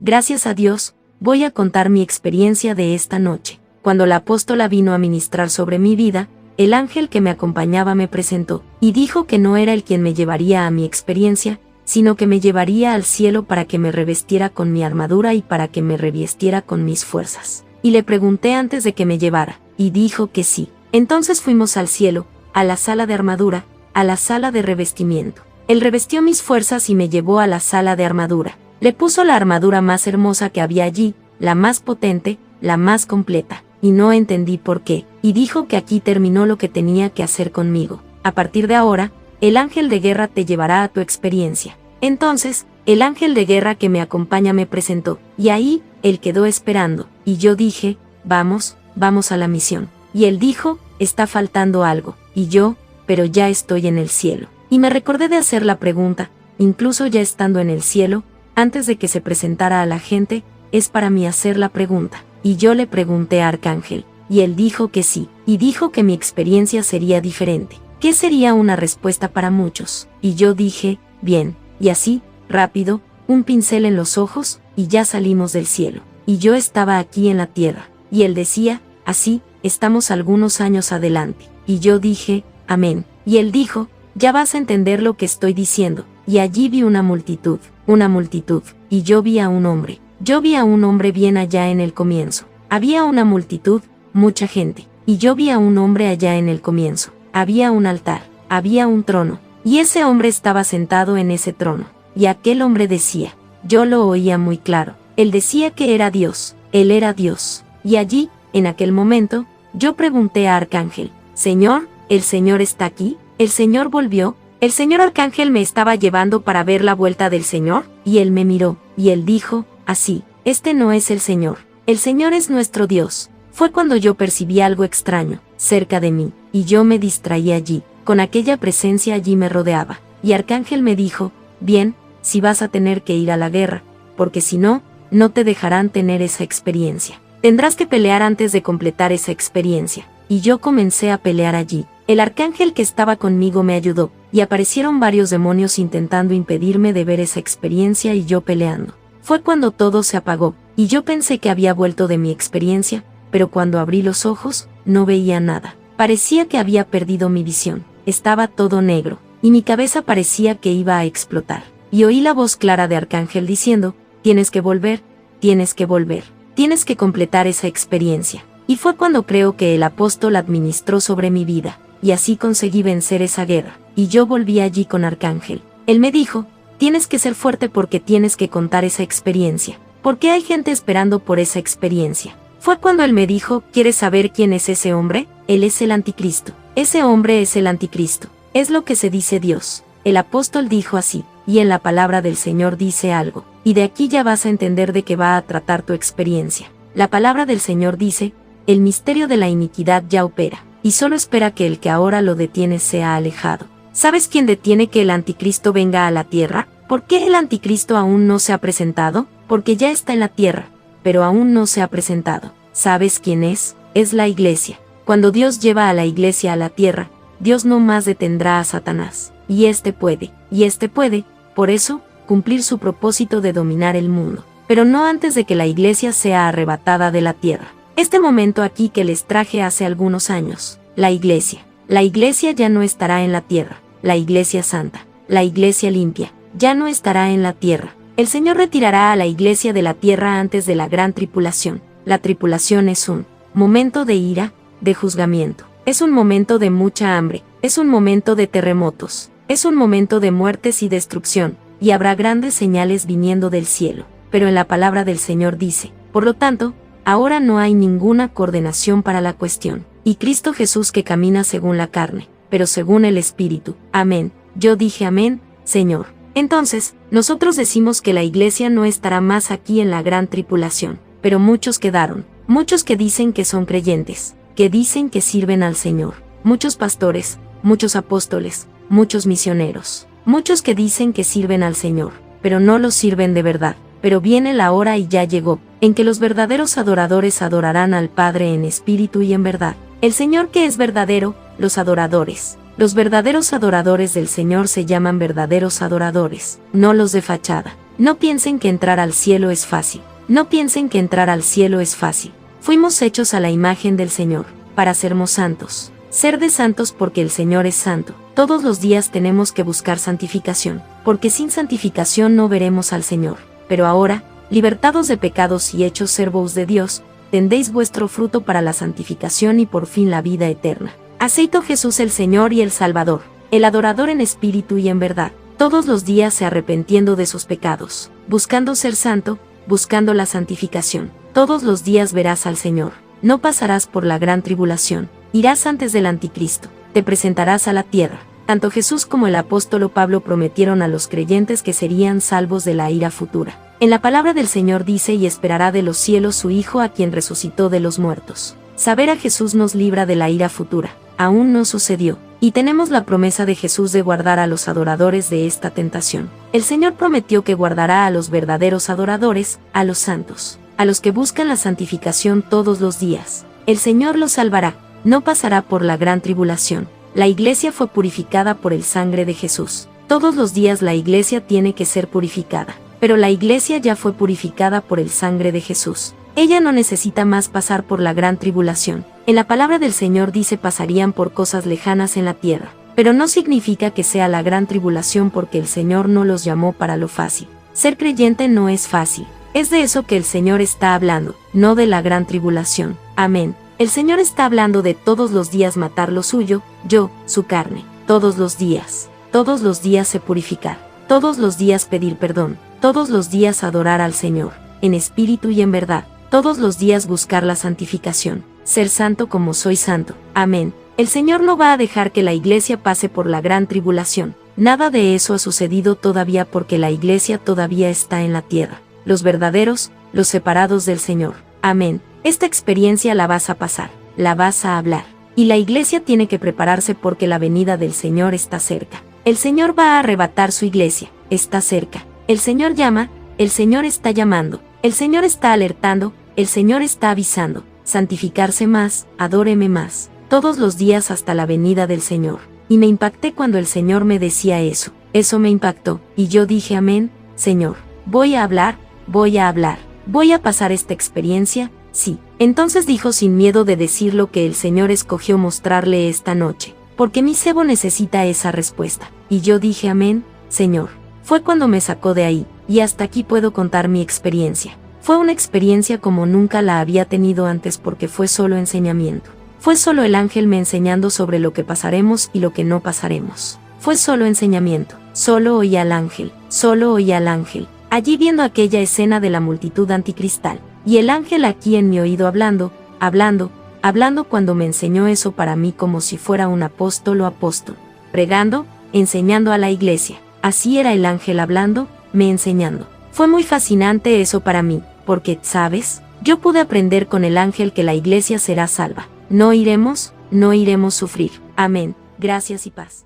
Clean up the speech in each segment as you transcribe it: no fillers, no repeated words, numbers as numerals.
Gracias a Dios, voy a contar mi experiencia de esta noche. Cuando la apóstola vino a ministrar sobre mi vida, el ángel que me acompañaba me presentó, y dijo que no era él quien me llevaría a mi experiencia, sino que me llevaría al cielo para que me revestiera con mi armadura y para que me revistiera con mis fuerzas. Y le pregunté antes de que me llevara, y dijo que sí. Entonces fuimos al cielo, a la sala de armadura, a la sala de revestimiento. Él revestió mis fuerzas y me llevó a la sala de armadura. Le puso la armadura más hermosa que había allí, la más potente, la más completa, y no entendí por qué, y dijo que aquí terminó lo que tenía que hacer conmigo. A partir de ahora, el ángel de guerra te llevará a tu experiencia. Entonces, el ángel de guerra que me acompaña me presentó, y ahí, él quedó esperando, y yo dije, vamos a la misión. Y él dijo, está faltando algo, y yo, pero ya estoy en el cielo. Y me recordé de hacer la pregunta, incluso ya estando en el cielo, antes de que se presentara a la gente, es para mí hacer la pregunta. Y yo le pregunté a Arcángel, y él dijo que sí, y dijo que mi experiencia sería diferente, que sería una respuesta para muchos. Y yo dije, bien, y así, rápido, un pincel en los ojos, y ya salimos del cielo. Y yo estaba aquí en la tierra, y él decía, así, estamos algunos años adelante. Y yo dije, amén. Y él dijo, ya vas a entender lo que estoy diciendo. Y allí vi una multitud, y yo vi a un hombre. Yo vi a un hombre bien allá en el comienzo. Había una multitud, mucha gente, y yo vi a un hombre allá en el comienzo. Había un altar, había un trono, y ese hombre estaba sentado en ese trono. Y aquel hombre decía, yo lo oía muy claro, él decía que era Dios, él era Dios. Y allí, en aquel momento, yo pregunté a Arcángel, Señor, ¿el Señor está aquí? El Señor volvió. El señor Arcángel me estaba llevando para ver la vuelta del Señor, y él me miró, y él dijo, así, este no es el Señor es nuestro Dios. Fue cuando yo percibí algo extraño, cerca de mí, y yo me distraí allí, con aquella presencia allí me rodeaba, y Arcángel me dijo, bien, si vas a tener que ir a la guerra, porque si no, no te dejarán tener esa experiencia. Tendrás que pelear antes de completar esa experiencia. Y yo comencé a pelear allí. El arcángel que estaba conmigo me ayudó, y aparecieron varios demonios intentando impedirme de ver esa experiencia y yo peleando. Fue cuando todo se apagó, y yo pensé que había vuelto de mi experiencia, pero cuando abrí los ojos, no veía nada. Parecía que había perdido mi visión, estaba todo negro, y mi cabeza parecía que iba a explotar. Y oí la voz clara de Arcángel diciendo, tienes que volver, tienes que completar esa experiencia. Y fue cuando creo que el apóstol administró sobre mi vida, y así conseguí vencer esa guerra, y yo volví allí con Arcángel. Él me dijo, tienes que ser fuerte porque tienes que contar esa experiencia, porque hay gente esperando por esa experiencia. Fue cuando él me dijo, ¿quieres saber quién es ese hombre? Él es el anticristo. Ese hombre es el anticristo. Es lo que se dice Dios. El apóstol dijo así, y en la palabra del Señor dice algo, y de aquí ya vas a entender de qué va a tratar tu experiencia. La palabra del Señor dice, el misterio de la iniquidad ya opera, y solo espera que el que ahora lo detiene sea alejado. ¿Sabes quién detiene que el anticristo venga a la tierra? ¿Por qué el anticristo aún no se ha presentado? Porque ya está en la tierra, pero aún no se ha presentado. ¿Sabes quién es? Es la iglesia. Cuando Dios lleva a la iglesia a la tierra, Dios no más detendrá a Satanás, y éste puede, por eso, cumplir su propósito de dominar el mundo, pero no antes de que la iglesia sea arrebatada de la tierra. Este momento aquí que les traje hace algunos años, la iglesia ya no estará en la tierra, la iglesia santa, la iglesia limpia, ya no estará en la tierra. El Señor retirará a la iglesia de la tierra antes de la gran tribulación. La tribulación es un momento de ira, de juzgamiento, es un momento de mucha hambre, es un momento de terremotos, es un momento de muertes y destrucción, y habrá grandes señales viniendo del cielo. Pero en la palabra del Señor dice, por lo tanto, ahora no hay ninguna condenación para la cuestión, y Cristo Jesús que camina según la carne, pero según el Espíritu. Amén. Yo dije amén, Señor. Entonces, nosotros decimos que la iglesia no estará más aquí en la gran tribulación, pero muchos quedaron, muchos que dicen que son creyentes, que dicen que sirven al Señor, muchos pastores, muchos apóstoles, muchos misioneros, muchos que dicen que sirven al Señor, pero no lo sirven de verdad. Pero viene la hora y ya llegó, en que los verdaderos adoradores adorarán al Padre en espíritu y en verdad. El Señor que es verdadero, los verdaderos adoradores del Señor se llaman verdaderos adoradores, no los de fachada. No piensen que entrar al cielo es fácil. No piensen que entrar al cielo es fácil. Fuimos hechos a la imagen del Señor, para sermos santos. Ser de santos porque el Señor es santo. Todos los días tenemos que buscar santificación, porque sin santificación no veremos al Señor. Pero ahora, libertados de pecados y hechos servos de Dios, tendéis vuestro fruto para la santificación y por fin la vida eterna. Aceito Jesús el Señor y el Salvador, el adorador en espíritu y en verdad, todos los días se arrepentiendo de sus pecados, buscando ser santo, buscando la santificación. Todos los días verás al Señor, no pasarás por la gran tribulación, irás antes del anticristo, te presentarás a la tierra. Tanto Jesús como el apóstol Pablo prometieron a los creyentes que serían salvos de la ira futura. En la palabra del Señor dice: y esperará de los cielos su Hijo a quien resucitó de los muertos. Saber a Jesús nos libra de la ira futura. Aún no sucedió, y tenemos la promesa de Jesús de guardar a los adoradores de esta tentación. El Señor prometió que guardará a los verdaderos adoradores, a los santos, a los que buscan la santificación todos los días. El Señor los salvará, no pasará por la gran tribulación. La iglesia fue purificada por el sangre de Jesús. Todos los días la iglesia tiene que ser purificada, pero la iglesia ya fue purificada por el sangre de Jesús. Ella no necesita más pasar por la gran tribulación. En la palabra del Señor dice: pasarían por cosas lejanas en la tierra, pero no significa que sea la gran tribulación, porque el Señor no los llamó para lo fácil. Ser creyente no es fácil. Es de eso que el Señor está hablando, no de la gran tribulación. Amén. El Señor está hablando de todos los días matar lo suyo, su carne. Todos los días se purificar. Todos los días pedir perdón. Todos los días adorar al Señor, en espíritu y en verdad. Todos los días buscar la santificación. Ser santo como soy santo. Amén. El Señor no va a dejar que la iglesia pase por la gran tribulación. Nada de eso ha sucedido todavía, porque la iglesia todavía está en la tierra. Los verdaderos, los separados del Señor. Amén. Esta experiencia la vas a pasar, la vas a hablar. Y la iglesia tiene que prepararse, porque la venida del Señor está cerca. El Señor va a arrebatar su iglesia, está cerca. El Señor llama, el Señor está llamando, el Señor está alertando, el Señor está avisando. Santificarse más, adóreme más, todos los días hasta la venida del Señor. Y me impacté cuando el Señor me decía eso. Eso me impactó, y yo dije: amén, Señor. Voy a hablar, voy a pasar esta experiencia. Sí. Entonces dijo, sin miedo de decir lo que el Señor escogió mostrarle esta noche, porque mi cebo necesita esa respuesta. Y yo dije: amén, Señor. Fue cuando me sacó de ahí, y hasta aquí puedo contar mi experiencia. Fue una experiencia como nunca la había tenido antes, porque fue solo enseñamiento. Fue solo el ángel me enseñando sobre lo que pasaremos y lo que no pasaremos. Fue solo enseñamiento. Solo oí al ángel, allí viendo aquella escena de la multitud anticristal. Y el ángel aquí en mi oído hablando cuando me enseñó eso, para mí como si fuera un apóstol, pregando, enseñando a la iglesia. Así era el ángel hablando, me enseñando. Fue muy fascinante eso para mí, porque, ¿sabes? Yo pude aprender con el ángel que la iglesia será salva. No iremos sufrir. Amén. Gracias y paz.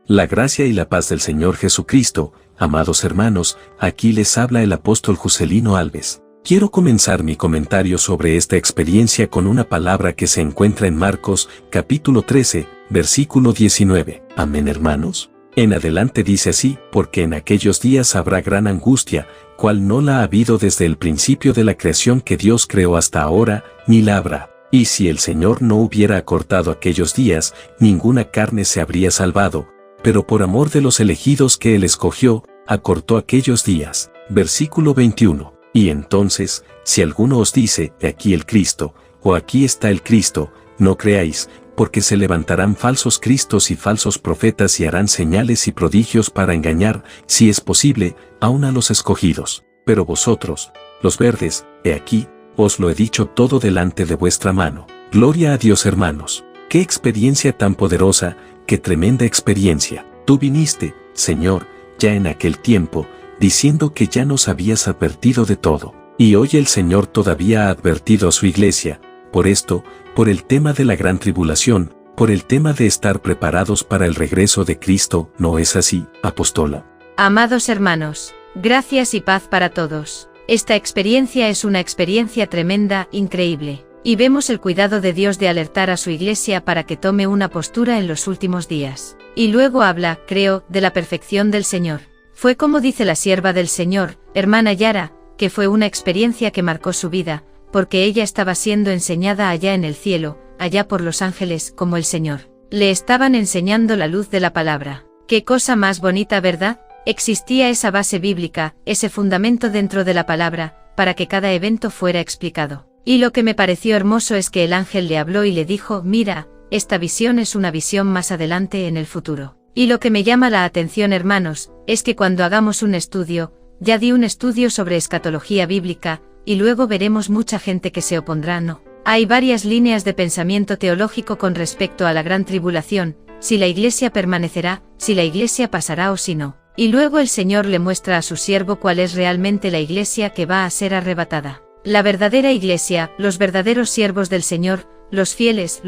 La gracia y la paz del Señor Jesucristo. Amados hermanos, aquí les habla el apóstol Juscelino Alves. Quiero comenzar mi comentario sobre esta experiencia con una palabra que se encuentra en Marcos, capítulo 13, versículo 19. Amén, hermanos. En adelante dice así: porque en aquellos días habrá gran angustia, cual no la ha habido desde el principio de la creación que Dios creó hasta ahora, ni la habrá. Y si el Señor no hubiera acortado aquellos días, ninguna carne se habría salvado, pero por amor de los elegidos que Él escogió, acortó aquellos días. Versículo 21. Y entonces, si alguno os dice: he aquí el Cristo, o aquí está el Cristo, no creáis, porque se levantarán falsos cristos y falsos profetas y harán señales y prodigios para engañar, si es posible, aun a los escogidos. Pero vosotros, los verdes, he aquí, os lo he dicho todo delante de vuestra mano. Gloria a Dios, hermanos. ¡Qué experiencia tan poderosa! ¡Qué tremenda experiencia! Tú viniste, Señor, ya en aquel tiempo, diciendo que ya nos habías advertido de todo. Y hoy el Señor todavía ha advertido a su iglesia. Por esto, por el tema de la gran tribulación, por el tema de estar preparados para el regreso de Cristo, ¿no es así, apóstola? Amados hermanos, gracias y paz para todos. Esta experiencia es una experiencia tremenda, increíble. Y vemos el cuidado de Dios de alertar a su iglesia para que tome una postura en los últimos días. Y luego habla, creo, de la perfección del Señor. Fue como dice la sierva del Señor, hermana Yara, que fue una experiencia que marcó su vida, porque ella estaba siendo enseñada allá en el cielo, allá por los ángeles, como el Señor. Le estaban enseñando la luz de la palabra. Qué cosa más bonita, ¿verdad? Existía esa base bíblica, ese fundamento dentro de la palabra, para que cada evento fuera explicado. Y lo que me pareció hermoso es que el ángel le habló y le dijo, mira, esta visión es una visión más adelante en el futuro. Y lo que me llama la atención, hermanos, es que cuando hagamos un estudio, ya di un estudio sobre escatología bíblica, y luego veremos mucha gente que se opondrá, no. Hay varias líneas de pensamiento teológico con respecto a la gran tribulación, si la iglesia permanecerá, si la iglesia pasará o si no. Y luego el Señor le muestra a su siervo cuál es realmente la iglesia que va a ser arrebatada. La verdadera iglesia, los verdaderos siervos del Señor, los fieles,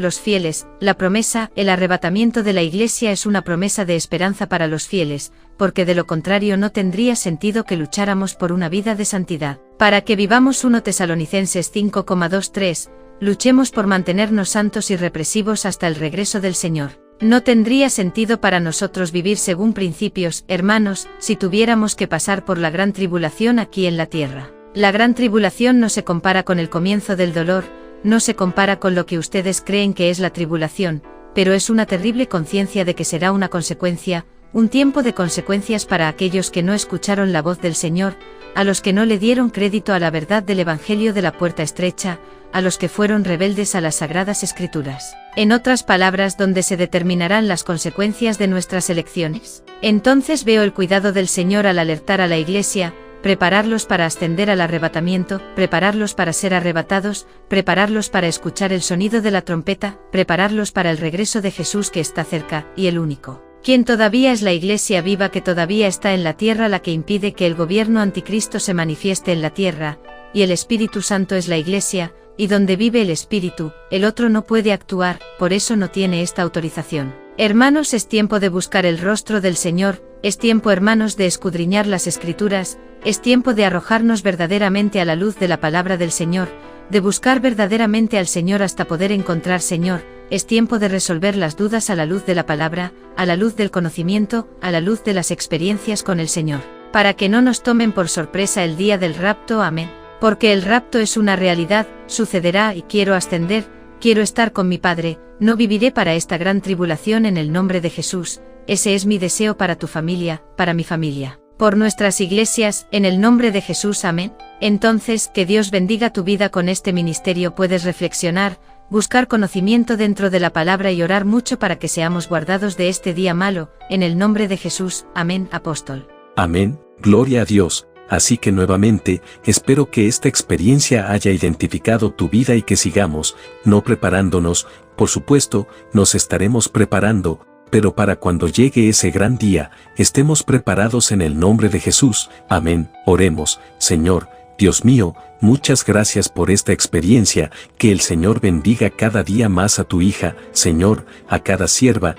la promesa, el arrebatamiento de la iglesia es una promesa de esperanza para los fieles, porque de lo contrario no tendría sentido que lucháramos por una vida de santidad. Para que vivamos 1 Tesalonicenses 5,23, luchemos por mantenernos santos y represivos hasta el regreso del Señor. No tendría sentido para nosotros vivir según principios, hermanos, si tuviéramos que pasar por la gran tribulación aquí en la tierra. La gran tribulación no se compara con el comienzo del dolor, no se compara con lo que ustedes creen que es la tribulación, pero es una terrible conciencia de que será una consecuencia, un tiempo de consecuencias para aquellos que no escucharon la voz del Señor, a los que no le dieron crédito a la verdad del Evangelio de la puerta estrecha, a los que fueron rebeldes a las Sagradas Escrituras. En otras palabras, donde se determinarán las consecuencias de nuestras elecciones. Entonces veo el cuidado del Señor al alertar a la Iglesia, prepararlos para ascender al arrebatamiento, prepararlos para ser arrebatados, prepararlos para escuchar el sonido de la trompeta, prepararlos para el regreso de Jesús que está cerca, y el único, quien todavía es la Iglesia viva que todavía está en la tierra, la que impide que el gobierno anticristo se manifieste en la tierra, y el Espíritu Santo es la Iglesia, y donde vive el Espíritu, el otro no puede actuar, por eso no tiene esta autorización. Hermanos, es tiempo de buscar el rostro del Señor, es tiempo, hermanos, de escudriñar las Escrituras, es tiempo de arrojarnos verdaderamente a la luz de la palabra del Señor, de buscar verdaderamente al Señor hasta poder encontrar Señor, es tiempo de resolver las dudas a la luz de la palabra, a la luz del conocimiento, a la luz de las experiencias con el Señor, para que no nos tomen por sorpresa el día del rapto, amén. Porque el rapto es una realidad, sucederá y quiero ascender, quiero estar con mi Padre, no viviré para esta gran tribulación en el nombre de Jesús, ese es mi deseo para tu familia, para mi familia, por nuestras iglesias, en el nombre de Jesús, amén. Entonces, que Dios bendiga tu vida con este ministerio, puedes reflexionar, buscar conocimiento dentro de la palabra y orar mucho para que seamos guardados de este día malo, en el nombre de Jesús, amén, apóstol. Amén, gloria a Dios. Así que nuevamente, espero que esta experiencia haya identificado tu vida y que sigamos, no preparándonos, por supuesto, nos estaremos preparando, pero para cuando llegue ese gran día, estemos preparados en el nombre de Jesús. Amén. Oremos. Señor, Dios mío, muchas gracias por esta experiencia, que el Señor bendiga cada día más a tu hija, Señor, a cada sierva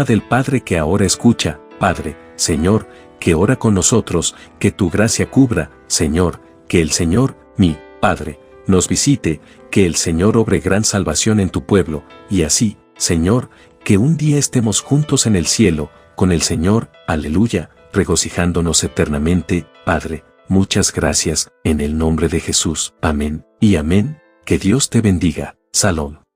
del Padre que ahora escucha, Padre, Señor, que ora con nosotros, que tu gracia cubra, Señor, que el Señor, mi Padre, nos visite, que el Señor obre gran salvación en tu pueblo, y así, Señor, que un día estemos juntos en el cielo, con el Señor, aleluya, regocijándonos eternamente, Padre, muchas gracias, en el nombre de Jesús, amén, y amén, que Dios te bendiga, Salom.